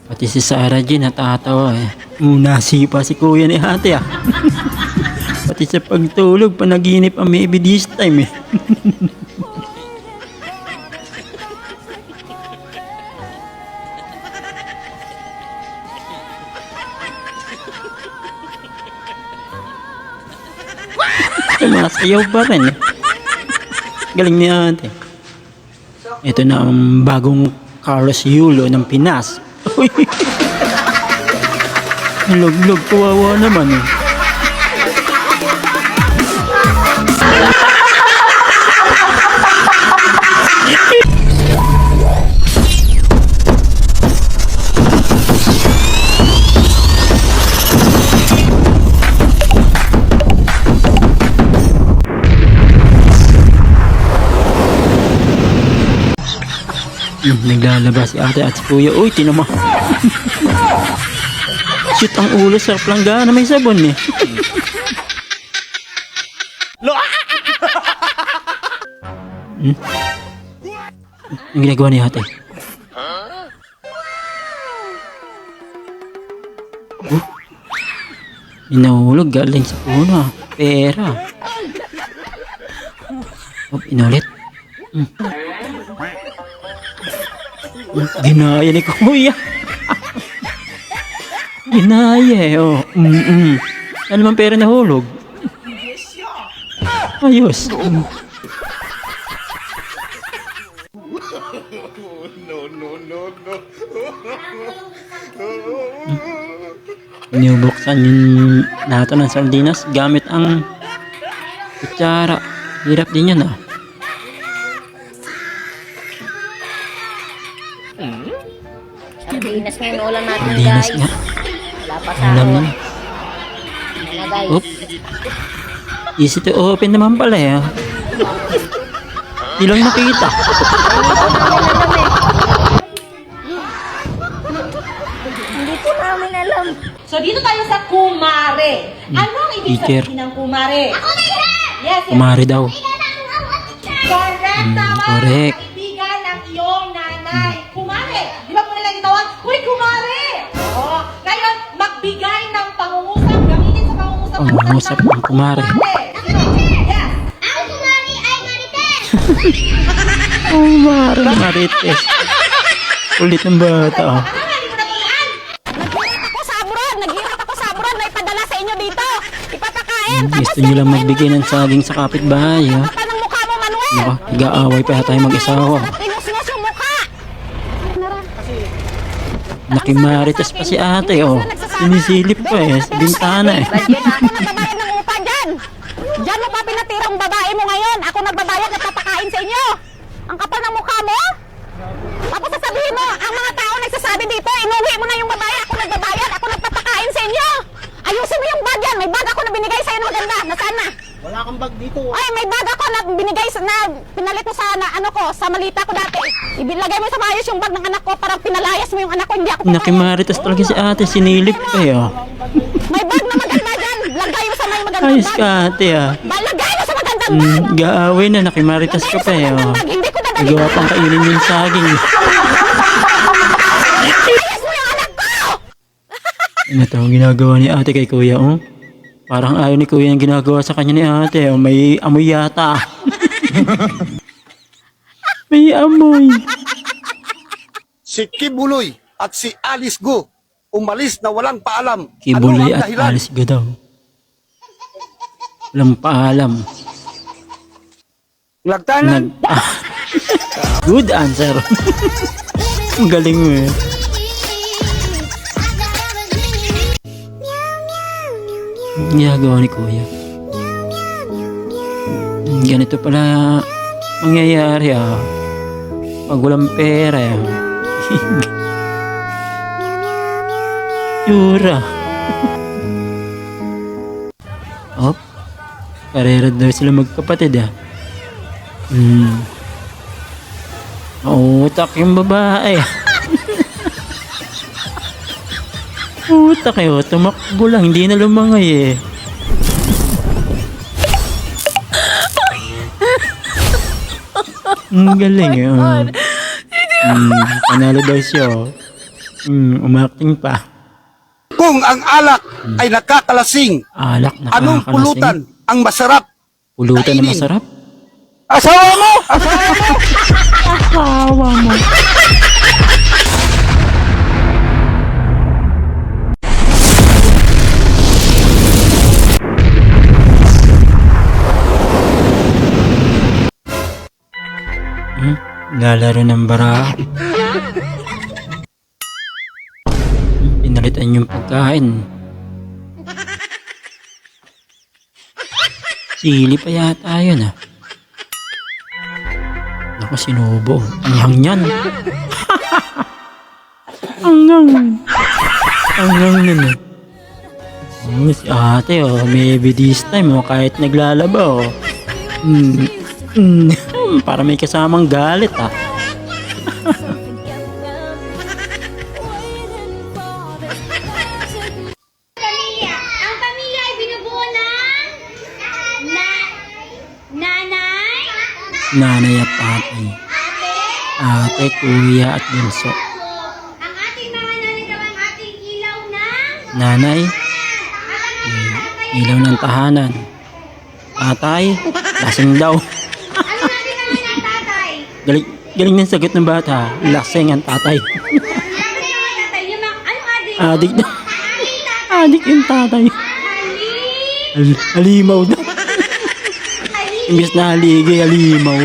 Pati si Sarah Jean natatawa eh. Nasipa si kuya ni ate ah. Pati sa pagtulog, panaginip ang maybe this time eh. Masayaw pa rin eh. Galing ni ate. Ito na ang bagong Carlos Yulo ng Pinas. Uy. Log-log, kawawa naman eh. Naglalabas si ate at si kuya. Uy, tinama. Shoot ang ulo sa planggana, may sabon eh. Ang ginagawa ni ate? Inahulog galing sa puno. Pera. Inulit. Ginaya ni kuya. Ginaya eh. Oh. Ano naman pera na hulog? Ayos. Nibuksan yung lahat ng sardinas gamit ang kutsara. Hirap din yan ah. Sardinas nga yung ulam natin, Sardinas guys. nga. Wala pa sa Alam na. Ayan na, guys. Oop. Easy to open naman pala eh. Di lang nakita. Hindi po namin alam. So dito tayo sa kumare. Ano ang ibig Teacher. sabihin ng kumare? Yes, yes. Kumari daw. Correct, tama. correct. Kaibigan ng iyong nanay. Kumare. Di ba po nila gitawag? Uy, kumare! Oo. Ngayon, magbigay ng pangungusap. Gamitin sa pangungusap. Pangungusap ng kumare. Yes. Ang kumari ay Marites! Kumari, marites. Ulit ng bata ah. Ano nga, hindi mo natulaan? Naghirat ako sa abroad! Naghirat ako sa abroad! May padala sa inyo dito! Ipapakain! Tapos Gusto nyo lang magbigay ng saging sa kapitbahay ha. Kapal ng mukha mo, Manuel! Naka, nag-aaway pa tayo mag-isawa. Tinusnos yung mukha! Nakimarites pa si ate oh. Sinisilip pa eh, sa bintana eh. Ako nagbabayad ng upa dyan! Dyan mo pa pinatira ang babae mo ngayon! Ako nagbabayad at papakain sa inyo! Ang kapal ng mukha mo! Tapos sasabihin mo, ang mga tao nagsasabi dito, inuwi mo na yung babae, ako nagbabayad, ako nagpapakain sa inyo! Ayusin mo yung bag yan! May bag ako na binigay sa'yo na maganda! Nasaan na? Wala kang bag dito. Ay, may bag ako na binigay na pinalit mo sa ano ko, sa malita ko dati. Ibilagay mo sa maayos yung bag ng anak ko para pinalayas mo yung anak ko, hindi ako papayag. Nakimarites talaga si ate, sinilip pa eh oh. May bag na maganda dyan. Lagay mo sa may magandang Ayos bag. ka ate ah. Lagay mo sa magandang bag. Gaaway na, nakimarites ka pa eh oh. Bag, hindi ko dadali. Nagawa pang kainin yung saging. Ayos mo yung anak ko! Ano to ang ginagawa ni ate kay kuya oh? Parang ayaw ni kuya yung ginagawa sa kanya ni ate oh. May amoy yata. May amoy. Si Kibuloy at si Alice Go umalis na walang paalam. Kibulay Ano ang at dahilan? alis ka daw. Walang paalam. Nagtanan. Good answer. Ang galing mo eh. Ang ginagawa ni kuya. Ganito pala mangyayari ah. Pag walang pera ah. Yura. Op. Parehas daw sila magkapatid ah. Utak yung babae. Utak eh, oh. Tumakbo lang, hindi na lumangay eh. Ang galing eh. Panalo daw siya oh. Umaking pa. Kung ang alak ay nakakalasing, Alak na anong pulutan ang masarap? Pulutan na kainin? masarap? Asawa mo! Asawa mo. Lalaro ng bara. Pinalitan yung pagkain. Sili pa yata yun ah. Naku, sinubo. Anghang yan. Anghang nun eh. Oh, si ate oh, maybe this time oh, kahit naglalaba oh. Para may kasamang galit ah. Pamilya. Ang pamilya ay binubuo ng nanay, Nanay at tatay. Ate, kuya at bunso. ang ating mga nanay daw ang ating ilaw ng Nanay, ilaw ng tahanan. Tatay, lasing daw. ano natin naman ang tatay? Galing ng sagot ng bata. Lasing ang tatay. Ano naman ang tatay? Yung mga, ano adik? Adik na. Adik tatay. Adik yung tatay. Halimaw na. Imbis na haligi, halimaw.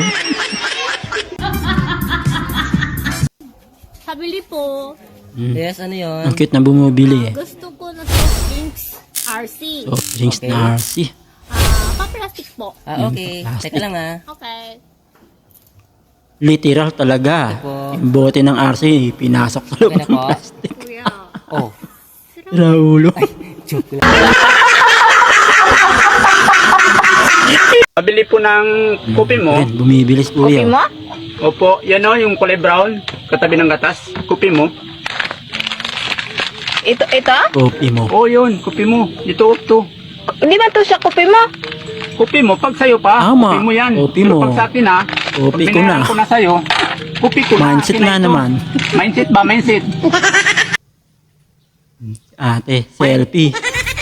Pabili po. Yes, ano yun? Ang cute na bumibili eh. Gusto ko na soft drinks RC. So, drinks Okay. na RC. Pa-plastic po. Okay. Plastic. Teka lang ah. Okay. Literal talaga. Ito po. Yung bote ng RC, pinasok sa loob Okay na ng po. plastic. Kuya. Oh. Raulo. Joke lang. Pabili po ng kopi mo. Ayan, bumibilis po yan. Opo, yan o, yung kulay brown, katabi ng gatas. Kopi mo. Ito? Kopi mo. Oo, yun, kopi mo. Ito, ito. Hindi ba to siya kopi mo? Kopi mo, pag sa'yo pa, Tama, kopi mo yan. kopi Pero mo. pag sa akin ha, Kopi pag ko na. binayaran ko na sa'yo, kopi ko na. Mindset Akin na nga ito. naman. Mindset ba? Mindset. Ate, selfie.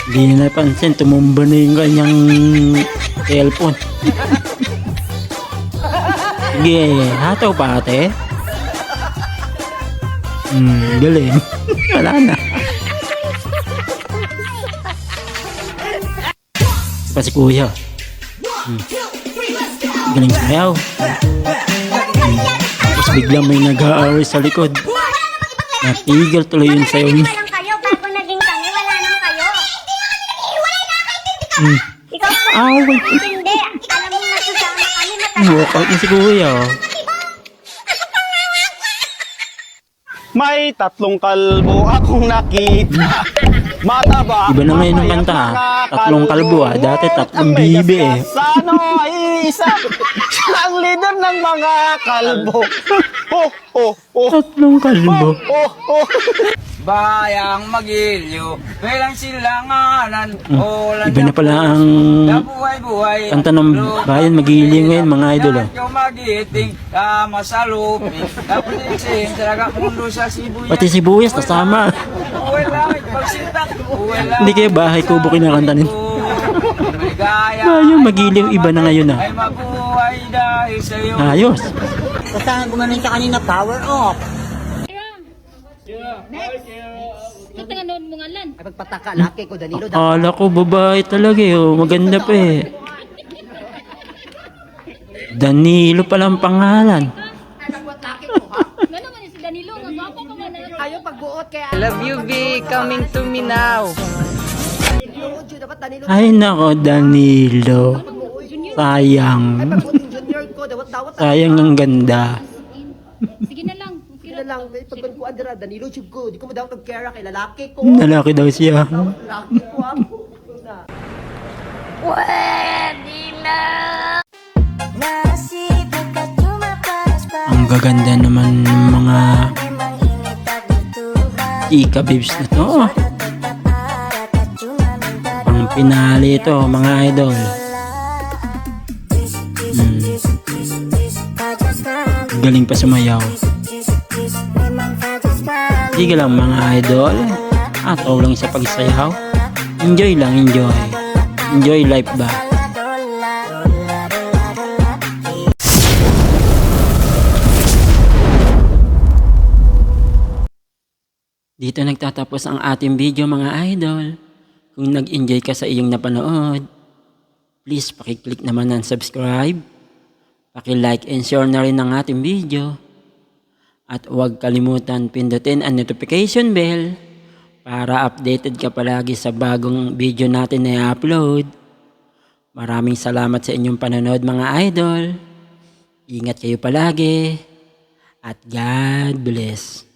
Hindi na napansin, tumumba na yung kanyang cellphone. Sige, hataw pa ate. Galing. Wala na. Pa si kuya. Galing sayaw. Tapos biglang may nag-aaway sa likod. Natigil tuloy yung sayaw niya. Lang kayo, bago naging kami, wala nang kayo. Ikaw ang Away. hindi. Alam mo nasasama kami na Walkout na si kuya. Oh. May tatlong kalbo akong nakita. Mataba. Iba na ngayon ang mapayat kanta, mga tatlong kalbo, dati Ngunit tatlong ang may bibi eh. kasano ay isa. Siya ang leader ng mga kalbo. Oh, oh, oh. Tatlong kalbo. Oh, oh. Bayang magilyo, walang silanganan, Iba na pala ang buhay-buhay. kanta ng bayan magiling ngayon mga idol. Oh. Yung magiting, kama sa lupi, kapitin, talaga mundo sa sibuyas. Pati sibuyas nasama. Buhay lang, pagsitak, buhay lang. Hindi kayo bahay kubo kinakantanin. May gaya, Bayang magiliw iba na ngayon ah. ay mabuhay dahil sa'yo. Ayos. Ito nga noon mo nga lan. Akala ko babae talaga eh. Oh. Maganda pa eh. Danilo palang pangalan. Ano naman yung si Danilo? Nga gwapo ka man. Ayaw pagbuot kaya. Love you, B, coming to me now. Ay nako Danilo. Sayang. Sayang ang ganda. Sige na lang. Okay na lang. Lalaki daw siya. Ang gaganda naman ng mga chika babes na to. Ang pinali ito mga idol. Galing pa sumayaw. Sige lang mga idol. Ataw lang sa pagsayaw. Enjoy lang, enjoy. Enjoy life ba? Dito nagtatapos ang ating video mga idol. Kung nag-enjoy ka sa iyong napanood, please pakiclick naman ng subscribe. Paki-like and share na rin ang ating video. At huwag kalimutan pindutin ang notification bell para updated ka palagi sa bagong video natin na i-upload. Maraming salamat sa inyong panonood mga idol. Ingat kayo palagi. At God bless.